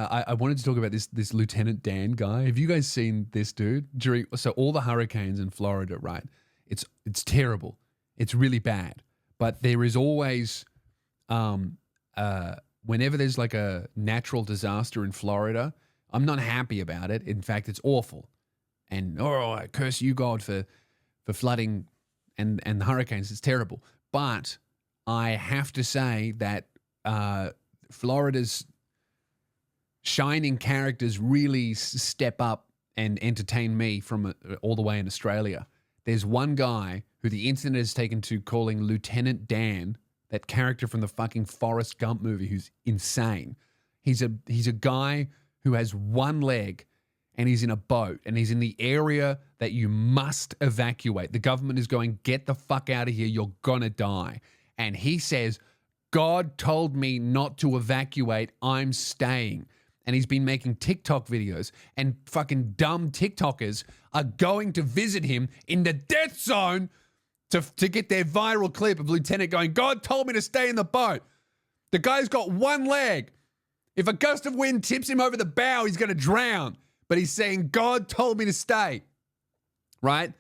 I wanted to talk about this Lieutenant Dan guy. Have you guys seen this dude? So all the hurricanes in Florida, right? It's terrible. It's really bad. But there is always, whenever there's like a natural disaster in Florida, I'm not happy about it. In fact, it's awful. And I curse you, God, for flooding and the hurricanes. It's terrible. But I have to say that Florida's shining characters really step up and entertain me from all the way in Australia. There's one guy who the internet has taken to calling Lieutenant Dan, that character from the fucking Forrest Gump movie, who's insane. He's a guy who has one leg and he's in a boat and he's in the area that you must evacuate. The government is going, get the fuck out of here. You're going to die. And he says, God told me not to evacuate. I'm staying. And he's been making TikTok videos, and fucking dumb TikTokers are going to visit him in the death zone to get their viral clip of Lieutenant going, God told me to stay in the boat. The guy's got one leg. If a gust of wind tips him over the bow, he's going to drown. But he's saying, God told me to stay. Right?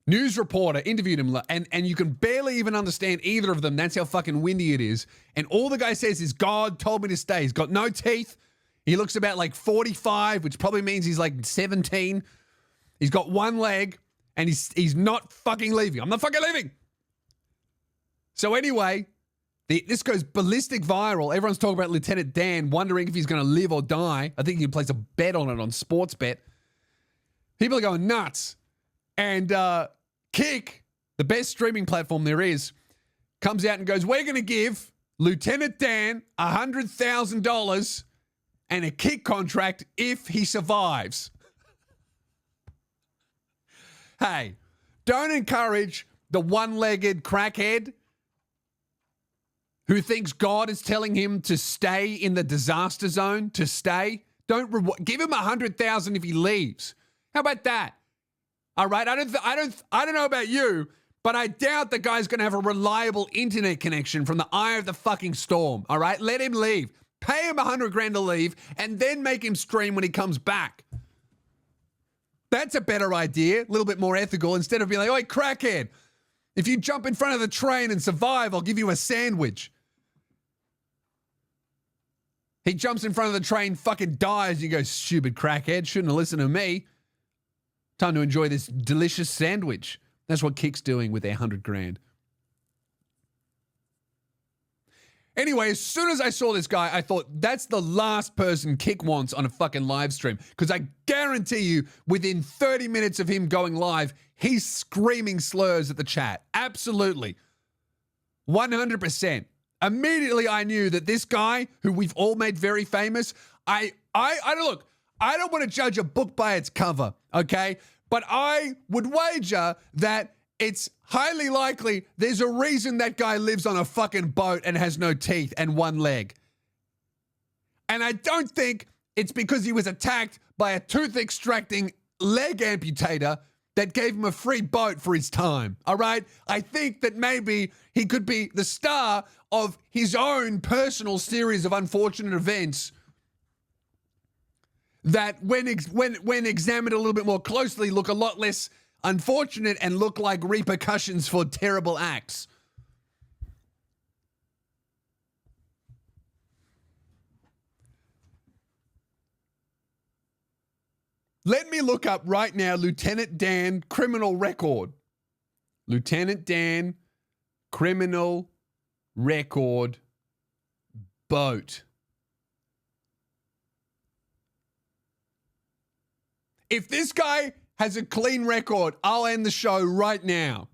News reporter interviewed him, and you can barely even understand either of them. That's how fucking windy it is. And all the guy says is, God told me to stay. He's got no teeth. He looks about like 45, which probably means he's like 17. He's got one leg, and he's not fucking leaving. I'm not fucking leaving. So anyway, this goes ballistic viral. Everyone's talking about Lieutenant Dan, wondering if he's going to live or die. I think he can place a bet on it on Sportsbet. People are going nuts. And Kick, the best streaming platform there is, comes out and goes, we're going to give Lieutenant Dan $100,000 and a Kick contract if he survives. Hey, don't encourage the one-legged crackhead who thinks God is telling him to stay in the disaster zone, to stay. Don't give him $100,000 if he leaves. How about that? All right, I don't know about you, but I doubt the guy's going to have a reliable internet connection from the eye of the fucking storm. All right, let him leave. Pay him $100,000 to leave, and then make him stream when he comes back. That's a better idea, a little bit more ethical, instead of being like, "Oi, crackhead, if you jump in front of the train and survive, I'll give you a sandwich." He jumps in front of the train, fucking dies. You go, "Stupid crackhead, shouldn't have listened to me. Time to enjoy this delicious sandwich." That's what Kick's doing with their $100,000. Anyway, as soon as I saw this guy, I thought, that's the last person Kick wants on a fucking live stream. Because I guarantee you, within 30 minutes of him going live, he's screaming slurs at the chat. Absolutely. 100%. Immediately I knew that this guy, who we've all made very famous, I don't want to judge a book by its cover, okay? But I would wager that it's highly likely there's a reason that guy lives on a fucking boat and has no teeth and one leg. And I don't think it's because he was attacked by a tooth-extracting leg amputator that gave him a free boat for his time, all right? I think that maybe he could be the star of his own personal series of unfortunate events that when examined a little bit more closely look a lot less unfortunate and look like repercussions for terrible acts. Let me look up right now Lieutenant Dan criminal record. Lieutenant Dan criminal record boat. If this guy has a clean record, I'll end the show right now.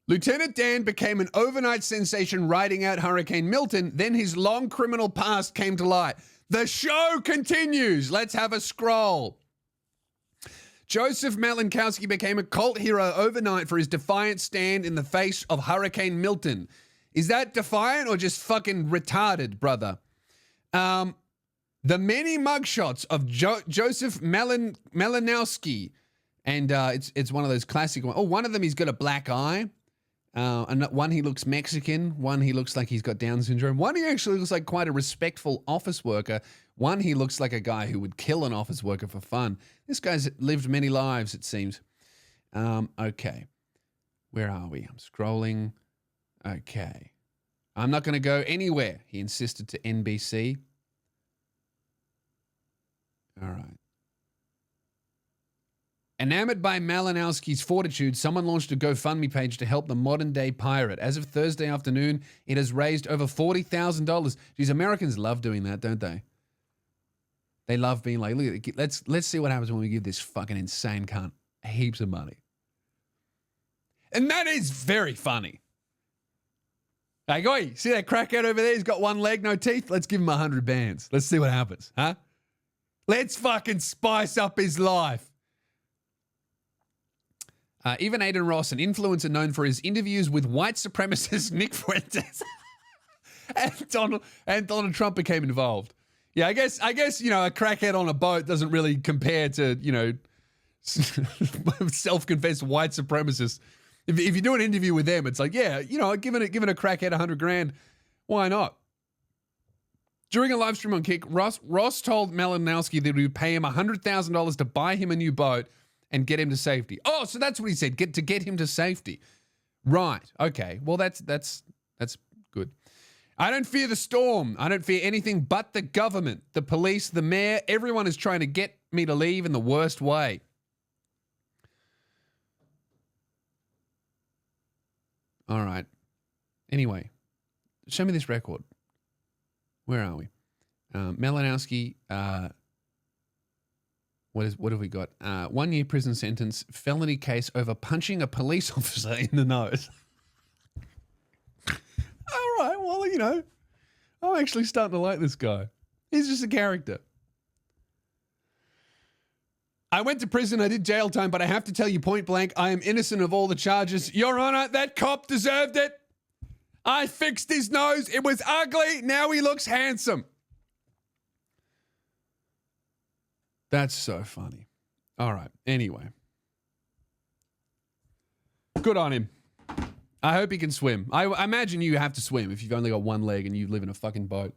Lieutenant Dan became an overnight sensation riding out Hurricane Milton. Then his long criminal past came to light. The show continues. Let's have a scroll. Joseph Malinkowski became a cult hero overnight for his defiant stand in the face of Hurricane Milton. Is that defiant or just fucking retarded, brother? The many mugshots of Joseph Malinowski, and it's one of those classic ones. Oh, one of them, he's got a black eye. And one, he looks Mexican. One, he looks like he's got Down syndrome. One, he actually looks like quite a respectful office worker. One, he looks like a guy who would kill an office worker for fun. This guy's lived many lives, it seems. Okay. Where are we? I'm scrolling. Okay. I'm not going to go anywhere, he insisted to NBC. All right. Enamored by Malinowski's fortitude, someone launched a GoFundMe page to help the modern-day pirate. As of Thursday afternoon, it has raised over $40,000. These Americans love doing that, don't they? They love being like, look, let's see what happens when we give this fucking insane cunt heaps of money. And that is very funny. Like, oi, see that crackhead over there? He's got one leg, no teeth. Let's give him 100 bands. Let's see what happens, huh? Let's fucking spice up his life. Even Adin Ross, an influencer known for his interviews with white supremacist Nick Fuentes and Donald Trump became involved. Yeah, I guess you know, a crackhead on a boat doesn't really compare to, you know, self-confessed white supremacists. If you do an interview with them, it's like, yeah, you know, giving a crackhead $100,000, why not? During a live stream on Kick, Ross told Malinowski that he would pay him $100,000 to buy him a new boat and get him to safety. Oh, so that's what he said, get him to safety. Right. Okay. Well, that's good. I don't fear the storm. I don't fear anything but the government, the police, the mayor. Everyone is trying to get me to leave in the worst way. All right. Anyway, show me this record. Where are we? Malinowski, what have we got? 1 year prison sentence, felony case over punching a police officer in the nose. All right, well, you know, I'm actually starting to like this guy. He's just a character. I went to prison, I did jail time, but I have to tell you point blank, I am innocent of all the charges. Your Honor, that cop deserved it. I fixed his nose. It was ugly. Now he looks handsome. That's so funny. All right. Anyway. Good on him. I hope he can swim. I imagine you have to swim if you've only got one leg and you live in a fucking boat.